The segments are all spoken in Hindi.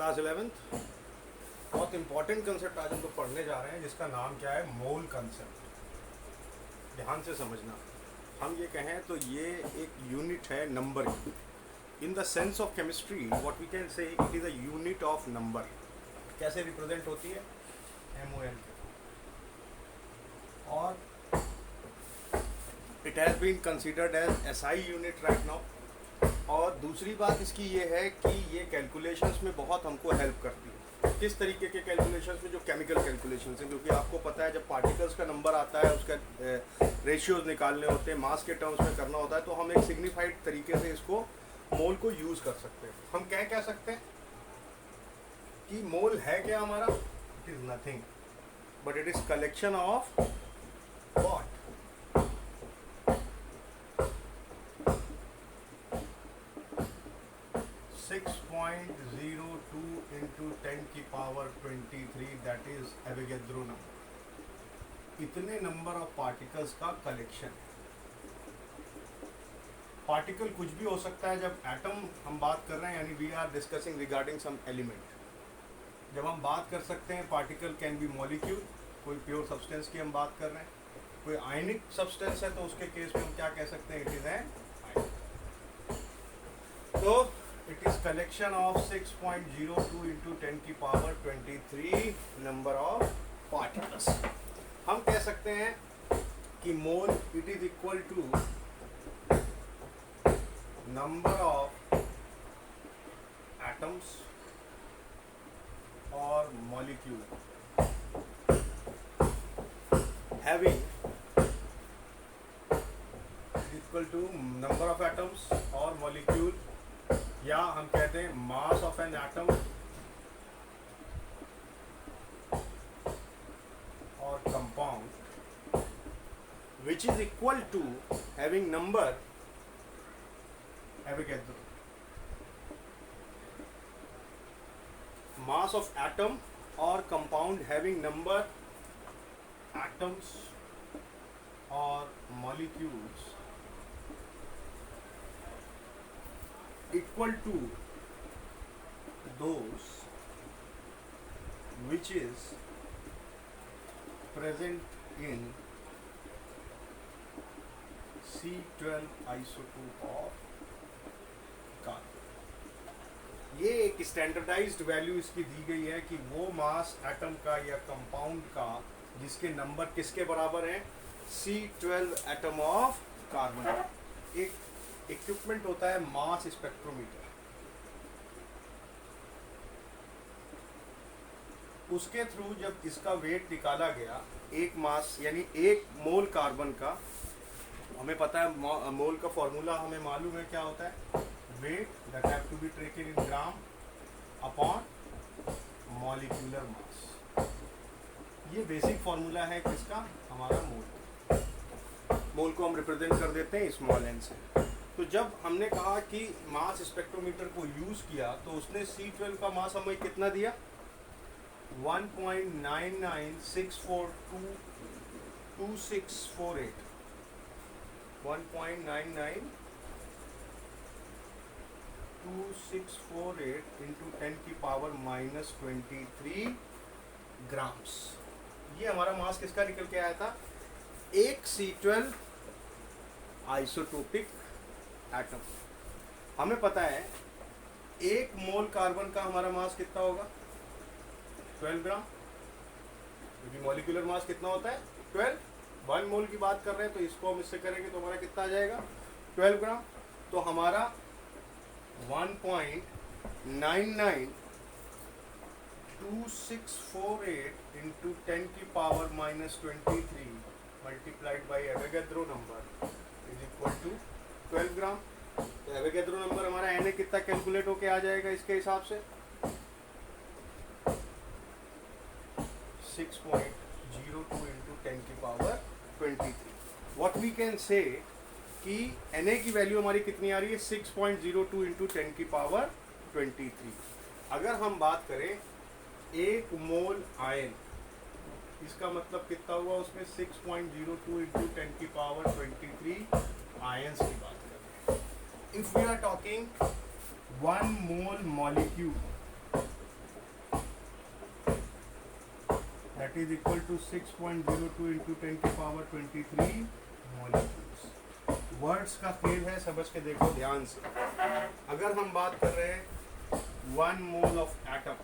Class 11th। बहुत इंपॉर्टेंट कंसेप्ट आज हम लोग पढ़ने जा रहे हैं जिसका नाम क्या है, मोल कंसेप्ट। ध्यान से समझना। हम ये कहें तो ये एक यूनिट है नंबर की। In the sense of chemistry what we can say it is a unit of number. कैसे रिप्रेजेंट होती है, MOL के। और it has been considered as SI unit right now. और दूसरी बात इसकी ये है कि ये कैलकुलेशंस में बहुत हमको हेल्प करती है। किस तरीके के कैलकुलेशंस में, जो केमिकल कैलकुलेशंस हैं, क्योंकि आपको पता है जब पार्टिकल्स का नंबर आता है उसका रेशियोज निकालने होते हैं, मास के टर्म्स में करना होता है, तो हम एक सिग्निफाइड तरीके से इसको मोल को यूज़ कर सकते हैं। हम कह सकते हैं कि मोल है क्या हमारा, it is nothing but it is collection of what, 6.02 into 10 की power 23, that is Avogadro number. इतने नंबर ऑफ पार्टिकल्स का कलेक्शन। पार्टिकल कुछ भी हो सकता है। जब एटम हम बात कर रहे हैं, यानी we are discussing regarding some element. जब हम बात कर सकते हैं पार्टिकल कैन बी मॉलिक्यूल, कोई प्योर सब्सटेंस की हम बात कर रहे हैं, कोई आयनिक सब्सटेंस है तो उसके केस में हम क्या कह सकते हैं, इट इज एन आयन। तो it is collection of 6.02 into 10 की पावर 23 number of particles। हम कह सकते हैं कि मोल it is equal to number of atoms or molecule having equal to number of atoms or molecule, या हम कहते हैं mass of an atom or compound which is equal to having number Avogadro. Mass of atom or compound having number atoms or molecules equal to those which is present in C12 isotope of carbon. ये एक स्टैंडर्डाइज्ड वैल्यू इसकी दी गई है कि वो मास एटम का या कंपाउंड का जिसके नंबर किसके बराबर हैं, C12 एटम ऑफ कार्बन। एक इक्विपमेंट होता है मास स्पेक्ट्रोमीटर, उसके थ्रू जब इसका वेट निकाला गया, एक मास यानी एक मोल कार्बन का, हमें पता है मोल का फॉर्मूला हमें मालूम है क्या होता है, weight that have to be taken in gram upon molecular mass. ये बेसिक फॉर्मूला है किसका, हमारा मोल। मोल को हम रिप्रेजेंट कर देते हैं स्मॉल एन से। तो जब हमने कहा कि मास स्पेक्ट्रोमीटर को यूज़ किया तो उसने C12 का मास हमें कितना दिया, 1.99642648 1.992648 इंटू 10 की पावर -23 ग्राम्स। ये हमारा मास किसका निकल के आया था, एक C12 आइसोटोपिक एटम। हमें पता है एक मोल कार्बन का हमारा मास कितना होगा, 12 ग्राम, क्योंकि मॉलिक्यूलर मास कितना होता है 12। 1 मोल की बात कर रहे हैं तो इसको हम इससे करेंगे तो हमारा कितना आ जाएगा, 12 ग्राम। तो हमारा 1.992648 इंटू 10 की power -23 multiplied by Avogadro number is equal to 12 gram. तो एवोगैड्रो नंबर हमारा Na कितना कैलकुलेट होके आ जाएगा इसके हिसाब से, 6.02 इंटू 10 की पावर 23। व्हाट वी कैन से कि Na की वैल्यू हमारी कितनी आ रही है, 6.02 इंटू 10 की पावर 23। अगर हम बात करें एक मोल आयन, इसका मतलब कितना हुआ, उसमें 6.02 इंटू 10 की पावर 23 आयंस की बात करें। If we are talking 1 mole molecule, that is equal to 6.02 into 10 की पावर 23 मॉलिक्यूल्स। वर्ड्स का खेल है, समझ के देखो ध्यान से। अगर हम बात कर रहे हैं 1 mole of atom,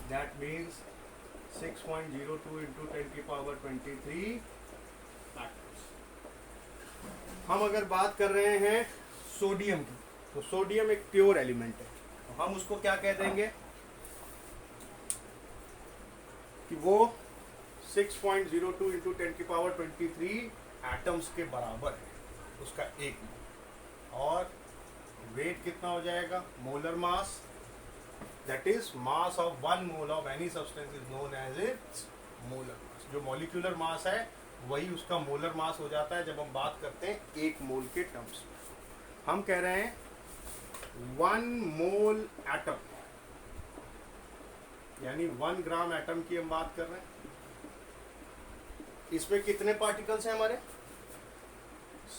that means 6.02 into 10 की पावर 23 एटम्स। हम अगर बात कर रहे हैं सोडियम की, तो सोडियम एक प्योर एलिमेंट है, तो हम उसको क्या कह देंगे कि वो 6.02 इंटू 10 की पावर 23 एटम्स के बराबर है, उसका एक मोल। और वेट कितना हो जाएगा, molar mass, that is mass of 1 mole of any substance is known as its molar mass. जो मॉलिक्यूलर मास है वही उसका मोलर मास हो जाता है जब हम बात करते हैं एक मोल के टर्म्स में। हम कह रहे हैं 1 मोल एटम, यानी 1 ग्राम एटम की हम बात कर रहे हैं। इसमें कितने पार्टिकल्स हैं हमारे,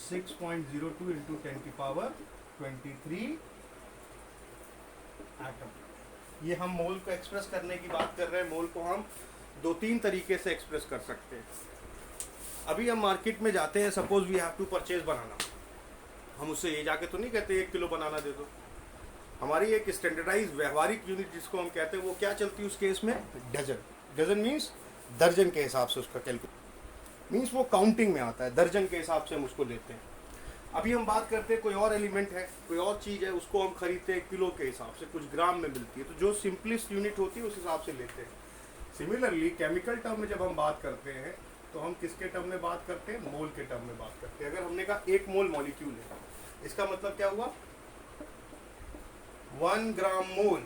6.02 इंटू 10 की पावर 23 एटम। ये हम मोल को एक्सप्रेस करने की बात कर रहे हैं। मोल को हम 2-3 तरीके से एक्सप्रेस कर सकते हैं। अभी हम मार्केट में जाते हैं, suppose we have to purchase banana, हम उससे ये जाके तो नहीं कहते 1 किलो बनाना दे दो। हमारी एक स्टैंडर्डाइज व्यवहारिक यूनिट जिसको हम कहते हैं वो क्या चलती है उस केस में, डजन। डजन मीन्स दर्जन के हिसाब से उसका कैलकुलेट मीन्स वो काउंटिंग में आता है, दर्जन के हिसाब से हम उसको लेते हैं। अभी हम बात करते हैं कोई और एलिमेंट है, कोई और चीज़ है, उसको हम खरीदते हैं किलो के हिसाब से, कुछ ग्राम में मिलती है, तो जो सिंपलेस्ट यूनिट होती है उस हिसाब से लेते हैं। सिमिलरली केमिकल टर्म में जब हम बात करते हैं तो हम किसके टर्म में बात करते हैं, मोल के टर्म में बात करते हैं। अगर हमने कहा 1 मोल मॉलिक्यूल है, इसका मतलब क्या हुआ, 1 gram mole,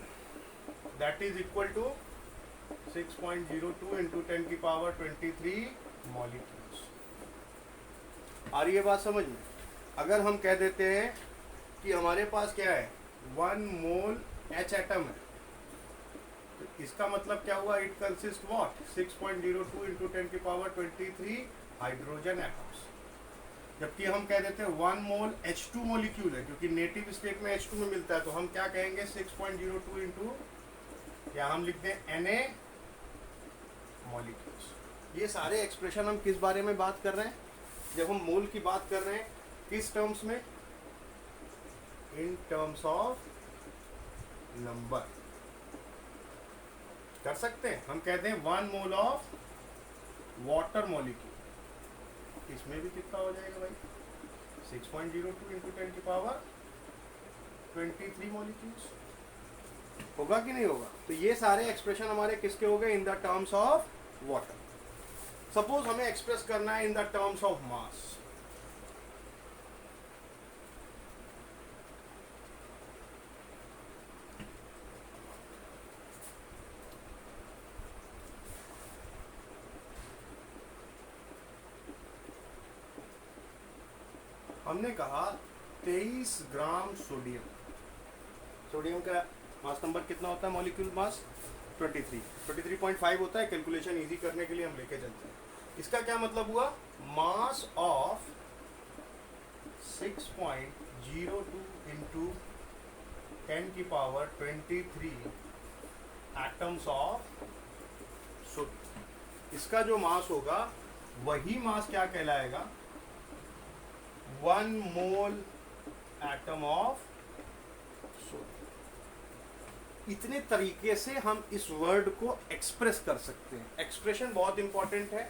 that is equal to 6.02 into 10 की पावर 23 मॉलिक्यूल्स। आ रही है बात समझ में। अगर हम कह देते हैं कि हमारे पास क्या है, 1 मोल H एटम है, तो इसका मतलब क्या हुआ, इट कंसिस्ट व्हाट, 6.02 इंटू 10 की पावर 23 हाइड्रोजन एटम्स। जबकि हम कह देते हैं 1 मोल H2 मॉलिक्यूल है, क्योंकि नेटिव स्टेट में H2 में मिलता है, तो हम क्या कहेंगे 6.02 इंटू, या हम लिखते हैं Na मॉलिक्यूल्स। ये सारे एक्सप्रेशन हम किस बारे में बात कर रहे हैं, जब हम मोल की बात कर रहे हैं, किस टर्म्स में, इन टर्म्स ऑफ नंबर कर सकते हैं। हम कहते हैं 1 मोल ऑफ वाटर मॉलिक्यूल, इसमें भी कितना हो जाएगा भाई, 6.02 इंटू 10 की पावर 23 मॉलिक्यूल्स। होगा कि नहीं होगा। तो ये सारे एक्सप्रेशन हमारे किसके हो गए, in the terms of water. Suppose हमें एक्सप्रेस करना है in the terms of mass, हमने कहा 23 ग्राम सोडियम। सोडियम का मास नंबर कितना होता है, मॉलिक्यूल मास 23.5 होता है। कैलकुलेशन इजी करने के लिए हम लेके चलते हैं। इसका क्या मतलब हुआ, मास ऑफ 6.02 इंटू 10 की पावर 23 एटम्स ऑफ सोडियम। इसका जो मास होगा वही मास क्या कहलाएगा, 1 मोल एटम ऑफ सोडियम। इतने तरीके से हम इस वर्ड को एक्सप्रेस कर सकते हैं। एक्सप्रेशन बहुत इंपॉर्टेंट है,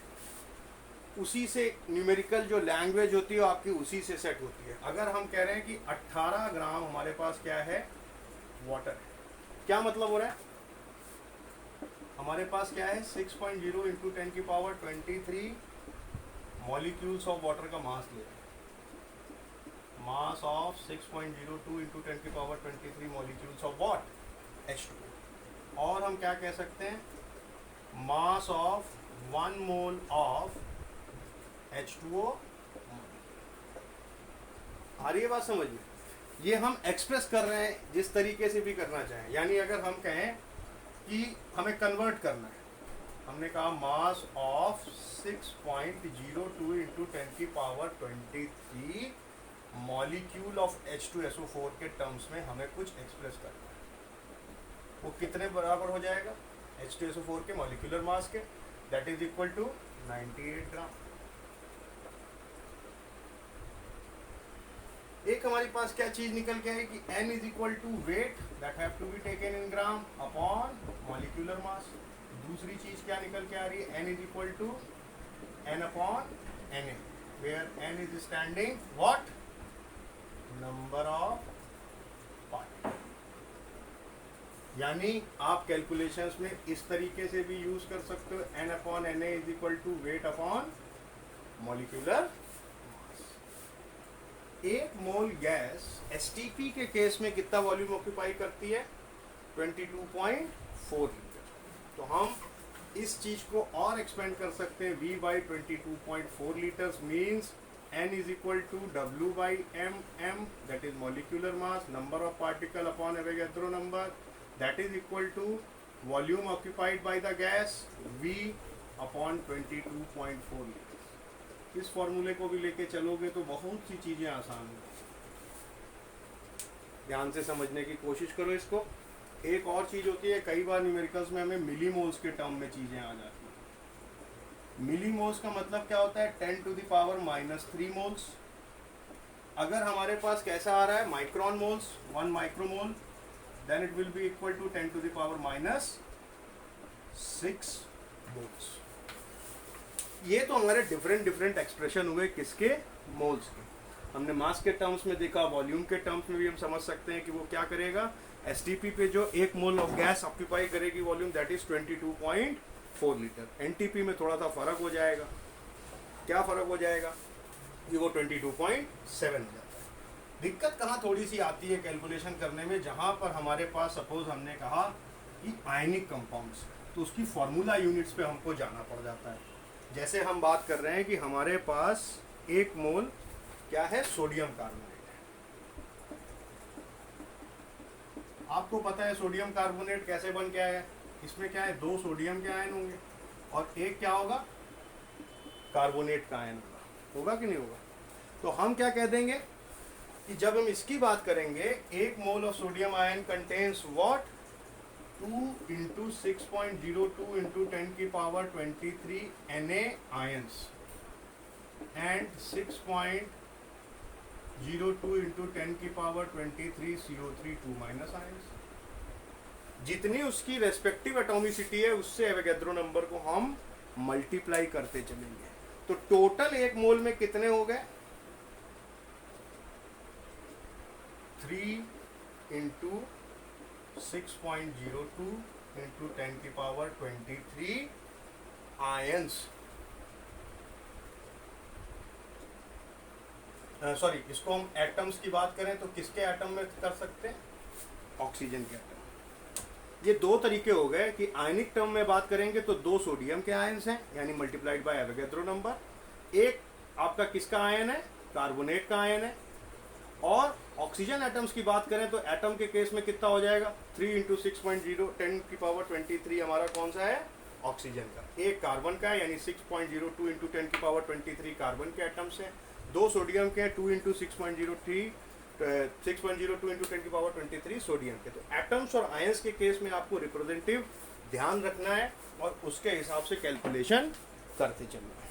उसी से न्यूमेरिकल जो लैंग्वेज होती है आपकी उसी से सेट होती है। अगर हम कह रहे हैं कि 18 ग्राम हमारे पास क्या है, वाटर है, क्या मतलब हो रहा है, हमारे पास क्या है 6.0 इंटू 10 की पावर 23 मॉलिक्यूल्स ऑफ वाटर का मास ले रहे हैं। मास ऑफ 6.02 इंटू 10 की power 23 molecules of what, H2। और हम क्या कह सकते हैं, mass of 1 mole of H2O। आ रही है बात समझ में। ये हम एक्सप्रेस कर रहे हैं जिस तरीके से भी करना चाहें। यानी अगर हम कहें कि हमें कन्वर्ट करना है, हमने कहा मास ऑफ 6.02 इंटू 10 की पावर 23 मॉलिक्यूल ऑफ H2SO4 के टर्म्स में हमें कुछ एक्सप्रेस करना है, वो कितने बराबर हो जाएगा, H2SO4 के मॉलिक्यूलर मास के, दैट इज इक्वल टू 98 ग्राम। एक हमारे पास क्या चीज निकल के है कि n is equal to weight that have to be taken in gram upon molecular mass. दूसरी चीज क्या निकल के आ रही है, n is equal to n upon Na, where n is standing what, number of particle. यानी आप कैलकुलेशंस में इस तरीके से भी यूज कर सकते हो, n upon Na is equal to weight upon molecular. एक मोल गैस एसटीपी के केस में कितना वॉल्यूम ऑक्यूपाई करती है, 22.4 लीटर। तो हम इस चीज को और एक्सपेंड कर सकते हैं, V by 22.4 litres means N is equal to W by M, that is molecular mass, number of particle upon Avogadro number, that is equal to volume occupied by the gas V upon 22.4 litre. इस फॉर्मूले को भी लेके चलोगे तो बहुत सी चीजें आसान होंगी। ध्यान से समझने की कोशिश करो इसको। एक और चीज होती है, कई बार न्यूमेरिकल्स में हमें मिलीमोल्स के टर्म में चीजें आ जाती हैं। मिलीमोल्स का मतलब क्या होता है, 10 टू द पावर -3 मोल्स। अगर हमारे पास कैसा आ रहा है, micron moles, 1 micromole, then it will be equal to 10 to the power -6 moles. ये तो हमारे डिफरेंट एक्सप्रेशन हुए किसके, मोल्स के। हमने मास के टर्म्स में देखा, वॉल्यूम के टर्म्स में भी हम समझ सकते हैं कि वो क्या करेगा, एसटीपी पे जो 1 मोल ऑफ गैस ऑक्यूपाई करेगी volume, that is 22.4 litre. NTP में थोड़ा सा फर्क हो जाएगा। क्या फर्क हो जाएगा कि वो 22.7 हो जाता है। दिक्कत कहाँ थोड़ी सी आती है कैलकुलेशन करने में, जहाँ पर हमारे पास सपोज हमने कहा कि आयनिक कंपाउंड्स, तो उसकी फॉर्मूला यूनिट्स पे हमको जाना पड़ जाता है। जैसे हम बात कर रहे हैं कि हमारे पास 1 मोल क्या है, सोडियम कार्बोनेट है। आपको पता है सोडियम कार्बोनेट कैसे बन के आया है, इसमें क्या है, 2 सोडियम के आयन होंगे और एक क्या होगा, कार्बोनेट का आयन होगा कि नहीं होगा। तो हम क्या कह देंगे कि जब हम इसकी बात करेंगे, 1 mole of sodium ion contains what, 2 into 6.02 into 10 की power 23 Na ions and 6.02 into 10 की पावर 23 CO3 2 minus ions। जितनी उसकी रेस्पेक्टिव एटॉमिसिटी है उससे एवोगैड्रो नंबर को हम मल्टीप्लाई करते चलेंगे। तो टोटल 1 मोल में कितने हो गए, 3 into 6.02 into 10 की पावर 23 आयंस, सॉरी, इसको हम एटम्स की बात करें तो किसके एटम में कर सकते हैं, ऑक्सीजन के एटम। ये 2 तरीके हो गए कि आयनिक टर्म में बात करेंगे तो 2 सोडियम के आयंस हैं, यानी मल्टीप्लाइड बाय एवोगैड्रो नंबर। एक आपका किसका आयन है, कार्बोनेट का आयन है। और ऑक्सीजन एटम्स की बात करें तो एटम के केस में कितना हो जाएगा, 3 into 6.0 10 की पावर 23 हमारा कौन सा है, ऑक्सीजन का। एक कार्बन का है, यानी 6.02 into 10 की पावर 23 कार्बन के एटम्स हैं। 2 सोडियम के हैं, 2 into 6.02 into 10 की पावर 23 सोडियम के। तो एटम्स और आयंस के केस में आपको रिप्रेजेंटेटिव ध्यान रखना है और उसके हिसाब से कैलकुलेशन करते चलना है।